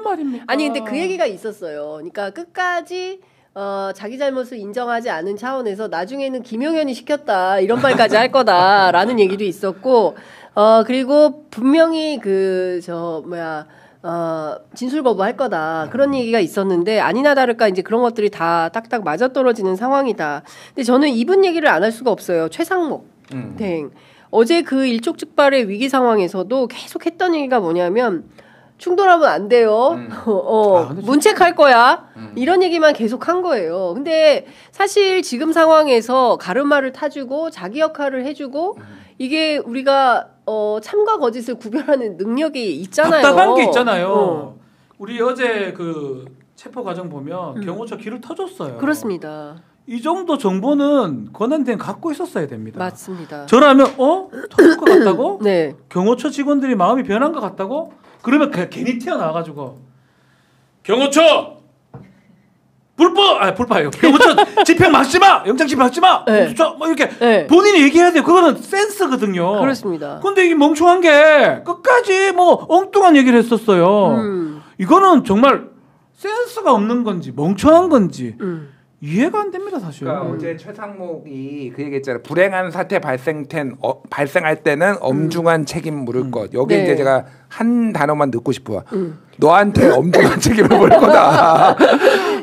무슨 말입니까? 아니 근데 그 얘기가 있었어요. 그러니까 끝까지 자기 잘못을 인정하지 않은 차원에서 나중에는 김용현이 시켰다 이런 말까지 할 거다라는 얘기도 있었고 그리고 분명히 진술 거부할 거다 그런 얘기가 있었는데 아니나 다를까 이제 그런 것들이 다 딱딱 맞아떨어지는 상황이다. 근데 저는 이분 얘기를 안 할 수가 없어요. 최상목 대행 어제 그 일촉즉발의 위기 상황에서도 계속 했던 얘기가 뭐냐면 충돌하면 안 돼요. 문책할 거야. 이런 얘기만 계속 한 거예요. 근데 사실 지금 상황에서 가르마를 타주고 자기 역할을 해주고 이게 우리가 참과 거짓을 구별하는 능력이 있잖아요. 답답한 게 있잖아요. 우리 어제 그 체포 과정 보면 경호처 길을 터줬어요. 그렇습니다. 이 정도 정보는 권한대행 갖고 있었어야 됩니다. 맞습니다. 저라면 터질 것 같다고? 네. 경호처 직원들이 마음이 변한 것 같다고? 그러면 그냥 괜히 튀어나와가지고 경호처 불법이요. 경호처 집행 막지 마, 영장 집행 막지 마. 네. 뭐 이렇게 네. 본인이 얘기해야 돼요. 그거는 센스거든요. 그렇습니다. 근데 이게 멍청한 게 끝까지 뭐 엉뚱한 얘기를 했었어요. 이거는 정말 센스가 없는 건지 멍청한 건지. 이해가 안 됩니다, 사실. 그러니까 어제 최상목이 그 얘기했잖아요. 불행한 사태 발생할 때는 엄중한 책임 물을 것. 여기 네. 이제 제가 한 단어만 넣고 싶어요. 너한테 엄중한 책임을 물 거다.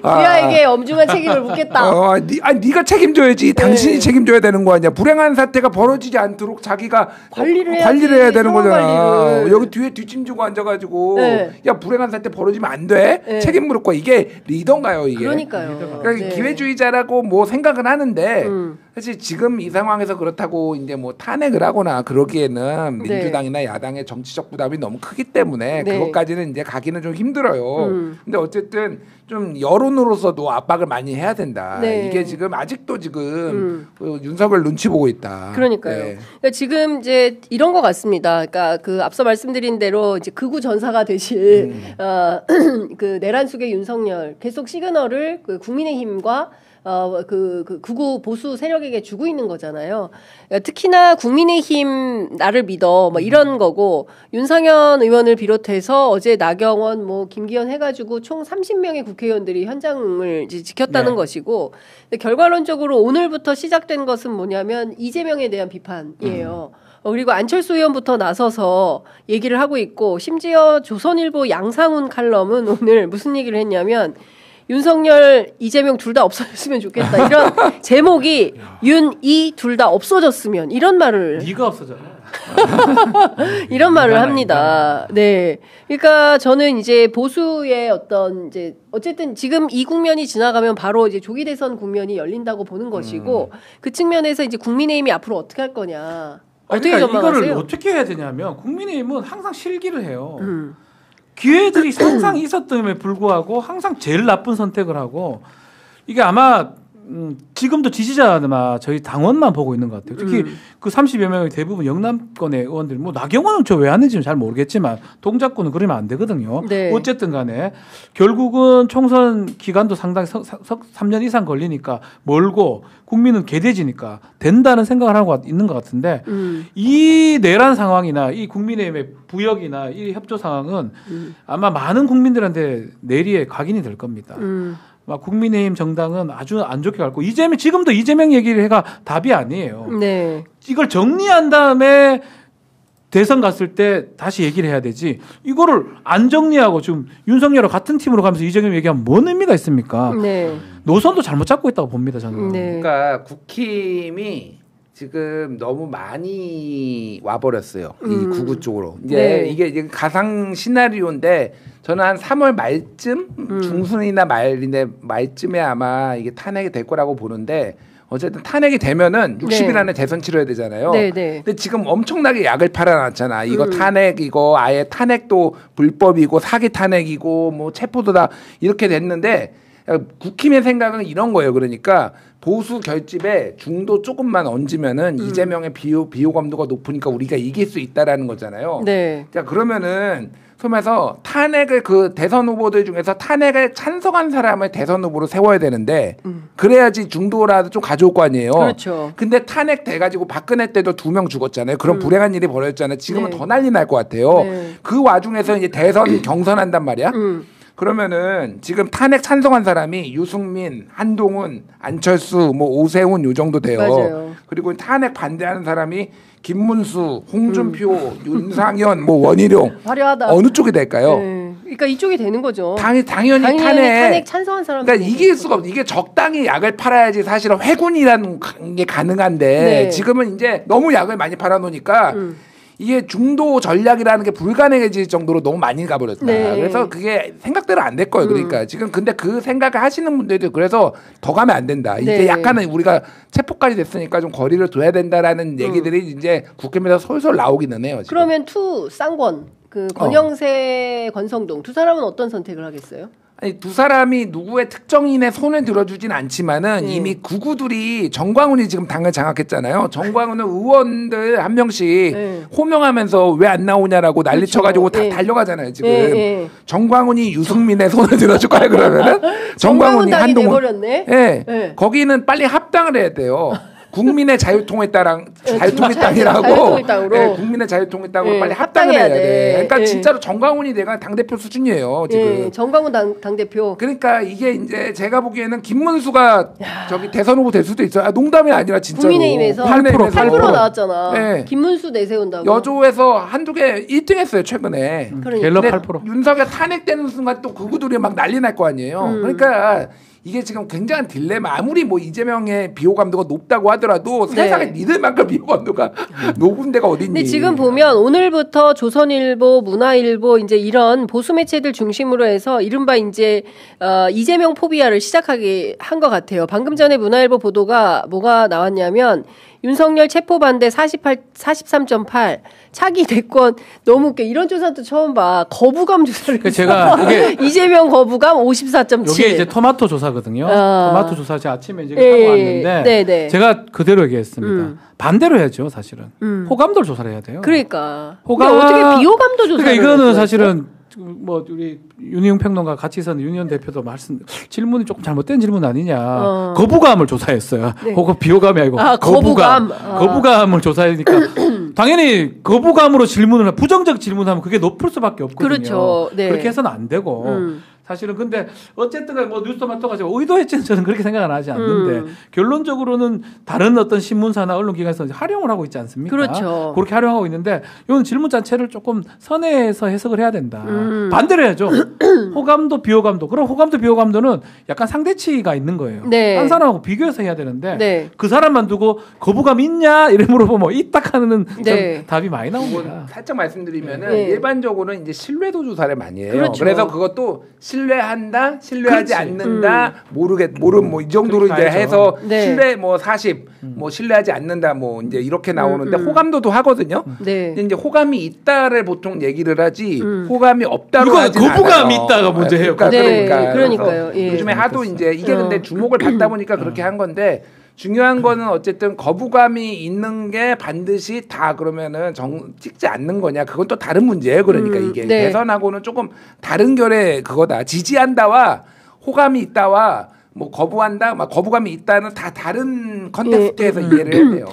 그야에게 엄중한 책임을 묻겠다. 네가 책임져야지. 당신이 책임져야 되는 거 아니야. 불행한 사태가 벌어지지 않도록 자기가 관리를 해야 되는 거잖아. 관리를. 여기 뒤에 뒷짐지고 앉아가지고 네. 야 불행한 사태 벌어지면 안 돼. 네. 책임 물을 거야. 이게 리더인가요, 이게? 그러니까요. 그러니까 네. 기회주의자라고 뭐 생각은 하는데 사실 지금 이 상황에서 그렇다고 이제 뭐 탄핵을 하거나 그러기에는 네. 민주당이나 야당의 정치적 부담이 너무 크기 때문에 네. 그것까지는 이제 가기는 좀 힘들어요. 근데 어쨌든 좀 여론으로서도 압박을 많이 해야 된다. 네. 이게 지금 아직도 지금 윤석열 눈치 보고 있다. 그러니까요. 네. 그러니까 지금 이제 이런 것 같습니다. 그러니까 그 앞서 말씀드린 대로 이제 극우 전사가 되실 그 내란 속의 윤석열 계속 시그널을 그 국민의힘과 그 극우 보수 세력에게 주고 있는 거잖아요. 그러니까 특히나 국민의힘 나를 믿어 뭐 이런 거고 윤상현 의원을 비롯해서 어제 나경원 뭐 김기현 해가지고 총 30명의 국회의원들이 현장을 이제 지켰다는 네. 것이고 근데 결과론적으로 오늘부터 시작된 것은 뭐냐면 이재명에 대한 비판이에요. 그리고 안철수 의원부터 나서서 얘기를 하고 있고 심지어 조선일보 양상훈 칼럼은 오늘 무슨 얘기를 했냐면 윤석열, 이재명 둘 다 없어졌으면 좋겠다. 이런 제목이 윤, 이 둘 다 없어졌으면 이런 말을 네가 없어졌네. 이런 말을 합니다. 네. 그러니까 저는 이제 보수의 어떤 이제 어쨌든 지금 이 국면이 지나가면 바로 이제 조기 대선 국면이 열린다고 보는 것이고 그 측면에서 이제 국민의힘이 앞으로 어떻게 할 거냐. 어떻게 그러니까 전망하세요? 이거를 어떻게 해야 되냐면 국민의힘은 항상 실기를 해요. 기회들이 항상 있었음에 불구하고 항상 제일 나쁜 선택을 하고 이게 아마 지금도 지지자나 저희 당원만 보고 있는 것 같아요. 특히 그 30여 명의 대부분 영남권의 의원들 뭐 나경원은 저 왜 하는지는 잘 모르겠지만 동작구는 그러면 안 되거든요. 네. 어쨌든 간에 결국은 총선 기간도 상당히 3년 이상 걸리니까 멀고 국민은 개돼지니까 된다는 생각을 하고 있는 것 같은데 이 내란 상황이나 이 국민의힘의 부역이나 이 협조 상황은 아마 많은 국민들한테 내리에 각인이 될 겁니다. 막 국민의힘 정당은 아주 안 좋게 갈고 지금도 이재명 얘기를 해가 답이 아니에요. 네. 이걸 정리한 다음에 대선 갔을 때 다시 얘기를 해야 되지. 이거를 안 정리하고 지금 윤석열과 같은 팀으로 가면서 이재명 얘기하면 뭔 의미가 있습니까? 네. 노선도 잘못 잡고 있다고 봅니다, 저는. 네. 그러니까 국힘이 지금 너무 많이 와버렸어요. 이 구구 쪽으로. 이제 네. 이게 가상 시나리오인데 저는 한 3월 말쯤 중순이나 말쯤에 아마 이게 탄핵이 될 거라고 보는데 어쨌든 탄핵이 되면은 60일 안에 대선 치러야 되잖아요. 네, 네. 근데 지금 엄청나게 약을 팔아놨잖아. 이거 탄핵 이거 아예 탄핵도 불법이고 사기 탄핵이고 뭐 체포도 다 이렇게 됐는데 국힘의 생각은 이런 거예요. 그러니까 보수 결집에 중도 조금만 얹으면은 이재명의 비호감도가 높으니까 우리가 이길 수 있다라는 거잖아요. 네. 자 그러면은 소면서 탄핵을 그 대선 후보들 중에서 탄핵을 찬성한 사람을 대선 후보로 세워야 되는데 그래야지 중도라도 좀 가져올 거 아니에요. 그렇죠. 근데 탄핵 돼가지고 박근혜 때도 2명 죽었잖아요. 그런 불행한 일이 벌어졌잖아요. 지금은 네. 더 난리 날 것 같아요. 네. 그 와중에서 이제 대선 경선한단 말이야. 그러면은 지금 탄핵 찬성한 사람이 유승민, 한동훈, 안철수, 뭐 오세훈 요 정도 돼요. 맞아요. 그리고 탄핵 반대하는 사람이 김문수, 홍준표, 윤상현, 뭐 원희룡 화려하다. 어느 쪽이 될까요? 네. 그러니까 이쪽이 되는 거죠. 당연히 탄핵 찬성한 사람. 그러니까 이길 수가 없어. 이게 적당히 약을 팔아야지 사실은 회군이라는 게 가능한데 네. 지금은 이제 너무 약을 많이 팔아놓으니까 이게 중도 전략이라는 게 불가능해질 정도로 너무 많이 가버렸다. 네. 그래서 그게 생각대로 안 될 거예요. 그러니까 지금 근데 그 생각을 하시는 분들도 그래서 더 가면 안 된다. 이제 네. 약간은 우리가 체포까지 됐으니까 좀 거리를 둬야 된다라는 얘기들이 이제 국회에서 솔솔 나오기는 해요. 지금. 그러면 쌍권 그 권영세, 권성동 두 사람은 어떤 선택을 하겠어요? 아니 두 사람이 누구의 특정인의 손을 들어주진 않지만은 이미 구구들이 정광훈이 지금 당을 장악했잖아요. 정광훈은 의원들 한 명씩 호명하면서 왜 안 나오냐라고 난리 그렇죠. 쳐가지고 다 달려가잖아요 지금. 예. 정광훈이 유승민의 손을 들어줄까요 그러면은? 정광훈이 당이 한동훈. 돼버렸네. 예. 예. 거기는 빨리 합당을 해야 돼요. 국민의 자유통일당이라고 자유통일당으로. 네, 국민의 자유통일당으로 네, 빨리 합당을 해야 합당해야 돼. 돼. 그러니까 네. 진짜로 정광훈이 내가 당대표 수준이에요 지금. 예. 정광훈 당대표. 그러니까 이게 이제 제가 보기에는 김문수가 저기 대선 후보 될 수도 있어요. 아, 농담이 아니라 진짜로. 국민의힘에서 8% 나왔잖아. 네. 김문수 내세운다고. 여조에서 한두 개 1등 했어요 최근에. 그러니까. 갤럽 근데 8%. 윤석열 탄핵되는 순간 또 그구들이 막 난리 날 거 아니에요. 그러니까 이게 지금 굉장한 딜레마. 아무리 뭐 이재명의 비호감도가 높다고 하더라도 세상에 믿을 만큼 비호감도가 높은 데가 어딨니. 근데 지금 보면 오늘부터 조선일보, 문화일보 이제 이런 보수 매체들 중심으로 해서 이른바 이제 이재명 포비아를 시작하게 한 것 같아요. 방금 전에 문화일보 보도가 뭐가 나왔냐면 윤석열 체포 반대 43.8 차기 대권 너무 웃겨. 이런 조사도 처음 봐. 거부감 조사를 그 제가 이게 이재명 거부감 54.7. 이게 이제 토마토 조사거든요. 토마토 조사 제가 아침에 이제 예, 하고 왔는데 네네. 제가 그대로 얘기했습니다. 반대로 해야죠, 사실은. 호감도를 조사를 해야 돼요. 그러니까. 호감 근데 어떻게 비호감도 조사를 그러니까 이거는 했어요? 사실은 뭐 우리 윤희용 평론가 같이 있었는 윤희원 대표도 질문이 조금 잘못된 질문 아니냐. 거부감을 조사했어요. 네. 혹은 비호감이 아니고 거부감. 거부감을 조사하니까 당연히 거부감으로 질문을 부정적 질문하면 그게 높을 수밖에 없거든요. 그렇죠. 네. 그렇게 해서는 안 되고. 사실은 근데 어쨌든 뭐 뉴스토마토가 의도했지는 저는 그렇게 생각은 하지 않는데 결론적으로는 다른 어떤 신문사나 언론기관에서 활용을 하고 있지 않습니까? 그렇죠. 그렇게 활용하고 있는데 이건 질문 자체를 조금 선회해서 해석을 해야 된다. 반대로 해야죠. 호감도 비호감도. 그럼 호감도 비호감도는 약간 상대치가 있는 거예요. 네. 한 사람하고 비교해서 해야 되는데 네. 그 사람만 두고 거부감 있냐 이래 물어보면 있다 하는 네. 답이 많이 나옵니다. 살짝 말씀드리면은 네. 일반적으로는 이제 신뢰도 조사를 많이 해요. 그렇죠. 그래서 그것도 신뢰한다, 신뢰하지 그렇지. 않는다, 모름 뭐 이 정도로 이제 그렇게 해서 네. 신뢰 뭐 40, 뭐 신뢰하지 않는다, 뭐 이제 이렇게 나오는데 호감도도 하거든요. 네. 근데 이제 호감이 있다를 보통 얘기를 하지 호감이 없다로 이거 하진 거부감이 않아요. 있다가 문제예요. 그러니까요. 그래서 예. 요즘에 하도 이제 이게 근데 주목을 받다 보니까 그렇게 한 건데. 중요한 거는 어쨌든 거부감이 있는 게 반드시 다 그러면은 찍지 않는 거냐. 그건 또 다른 문제예요. 그러니까 이게 네. 대선하고는 조금 다른 결의 그거다. 지지한다와 호감이 있다와 뭐 거부한다, 막 거부감이 있다는 다 다른 컨텍스트에서 이해를 해야 돼요.